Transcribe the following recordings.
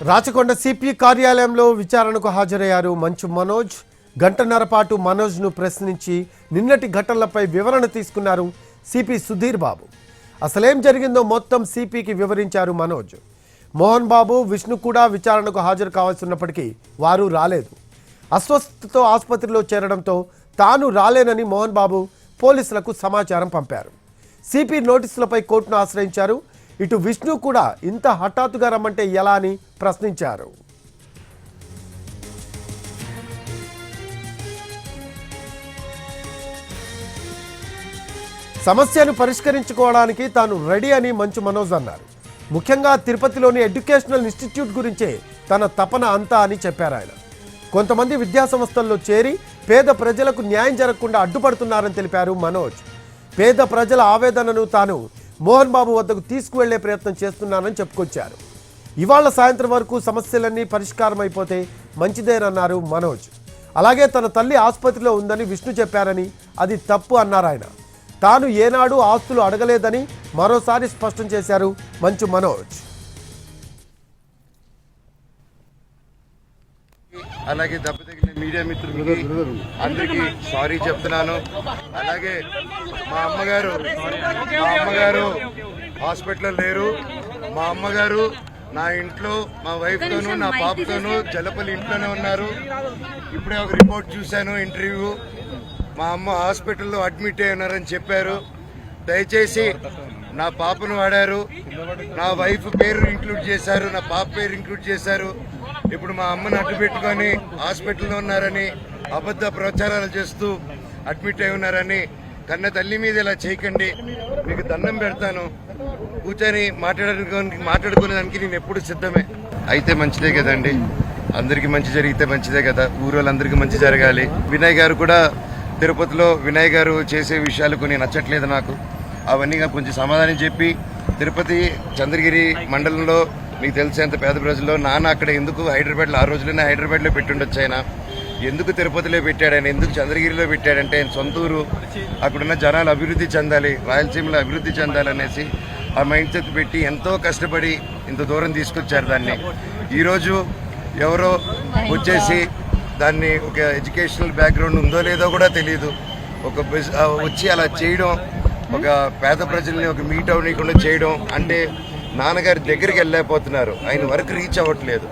Rachakonda CP కార్యాలయంలో విచారణకు హాజరయ్యారు మంచు మనోజ్. గంటన్నర పాటు మనోజ్ను ప్రశ్నించి నిన్నటి ఘటనలపై వివరణ తీసుకున్నారు సిపి సుధీర్ బాబు. అసలేం జరిగిందో మొత్తం సిపికి వివరించారు మనోజ్. మోహన్ బాబు, విష్ణు కూడా విచారణకు హాజరు కావాల్సినప్పటికీ వారు రాలేదు. అస్వస్థతతో ఆసుపత్రిలో చేరడంతో తాను రాలేనని మోహన్ బాబు పోలీసులకు సమాచారం పంపారు. సిపి నోటీసులపై కోర్టును ఆశ్రయించారు. ఇటు విష్ణు కూడా ఇంత హఠాత్తుగా రమ్మంటే ఎలా అని ప్రశ్నించారు. సమస్యను పరిష్కరించుకోవడానికి తాను రెడీ అని మంచు మనోజ్ అన్నారు. ముఖ్యంగా తిరుపతిలోని ఎడ్యుకేషనల్ ఇన్స్టిట్యూట్ గురించే తన తపన అంతా అని చెప్పారు ఆయన. కొంతమంది విద్యాసంస్థల్లో చేరి పేద ప్రజలకు న్యాయం జరగకుండా అడ్డుపడుతున్నారని తెలిపారు మనోజ్. పేద ప్రజల ఆవేదనను తాను మోహన్ బాబు వద్దకు తీసుకువెళ్లే ప్రయత్నం చేస్తున్నానని చెప్పుకొచ్చారు. ఇవాళ సాయంత్రం వరకు సమస్యలన్నీ పరిష్కారం అయిపోతే మంచిదేనన్నారు మనోజ్. అలాగే తన తల్లి ఆసుపత్రిలో ఉందని విష్ణు చెప్పారని అది తప్పు అన్నారు ఆయన. తాను ఏనాడు ఆస్తులు అడగలేదని మరోసారి స్పష్టం చేశారు మంచు మనోజ్. అలాగే దెబ్బతగిన మీడియా మిత్రులకి అందరికీ సారీ చెప్తున్నాను. అలాగే మా అమ్మగారు హాస్పిటల్లో లేరు. మా అమ్మగారు నా ఇంట్లో మా వైఫ్తోనూ నా పాపతోనూ జలపల్లి ఇంట్లోనే ఉన్నారు. ఇప్పుడే ఒక రిపోర్ట్ చూశాను, ఇంటర్వ్యూ. మా అమ్మ హాస్పిటల్లో అడ్మిట్ అయి ఉన్నారని చెప్పారు. దయచేసి నా పాపను వాడారు, నా వైఫ్ పేరు ఇంక్లూడ్ చేశారు, నా పాప పేరు ఇంక్లూడ్ చేశారు. ఇప్పుడు మా అమ్మను అడ్డు పెట్టుకొని హాస్పిటల్లో ఉన్నారని అబద్ధ ప్రచారాలు చేస్తూ అడ్మిట్ అయి ఉన్నారని కన్న తల్లి మీద ఇలా చేయకండి, మీకు దండం పెడతాను. కూర్చొని మాట్లాడుకునేదానికి నేను ఎప్పుడు సిద్ధమే. అయితే మంచిదే కదండి, అందరికీ మంచి జరిగితే మంచిదే కదా, ఊరోళ్ళందరికీ మంచి జరగాలి. వినయ్ గారు కూడా తిరుపతిలో వినయ్ గారు చేసే విషయాలు కొన్ని నచ్చట్లేదు నాకు. అవన్నీ కొంచెం సమాధానం చెప్పి తిరుపతి చంద్రగిరి మండలంలో మీకు తెలిసేంత పేద ప్రజల్లో నాన్న అక్కడ ఎందుకు హైదరాబాద్లో ఆ రోజుల్లోనే హైదరాబాద్లో పెట్టుండొచ్చు. ఆయన ఎందుకు తిరుపతిలో పెట్టాడు, ఆయన ఎందుకు చంద్రగిరిలో పెట్టాడంటే ఆయన సొంతూరు, అక్కడున్న జనాలు అభివృద్ధి చెందాలి, రాయలసీమలో అభివృద్ధి చెందాలనేసి ఆ మైండ్ సెట్ పెట్టి ఎంతో కష్టపడి ఇంత దూరం తీసుకొచ్చారు. దాన్ని ఈరోజు ఎవరో వచ్చేసి దాన్ని ఒక ఎడ్యుకేషనల్ బ్యాక్గ్రౌండ్ ఉందో లేదో కూడా తెలియదు వచ్చి అలా చేయడం, ఒక పేద ప్రజల్ని ఒక మీట్ అవ్వకుండా చేయడం అంటే నాన్నగారి దగ్గరికి వెళ్ళలేకపోతున్నారు, ఆయన వరకు రీచ్ అవ్వట్లేదు.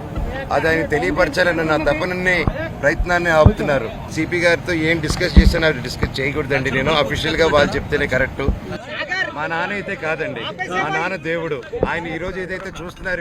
అది ఆయన తెలియపరచాలని నా తపనని ప్రయత్నాన్ని ఆపుతున్నారు. సిపి గారితో ఏం డిస్కస్ చేసినా డిస్కస్ చేయకూడదండి. నేను అఫీషియల్గా వాళ్ళు చెప్తేనే కరెక్ట్. మా నాన్న అయితే కాదండి, మా నాన్న దేవుడు. ఆయన ఈరోజు ఏదైతే చూస్తున్నారు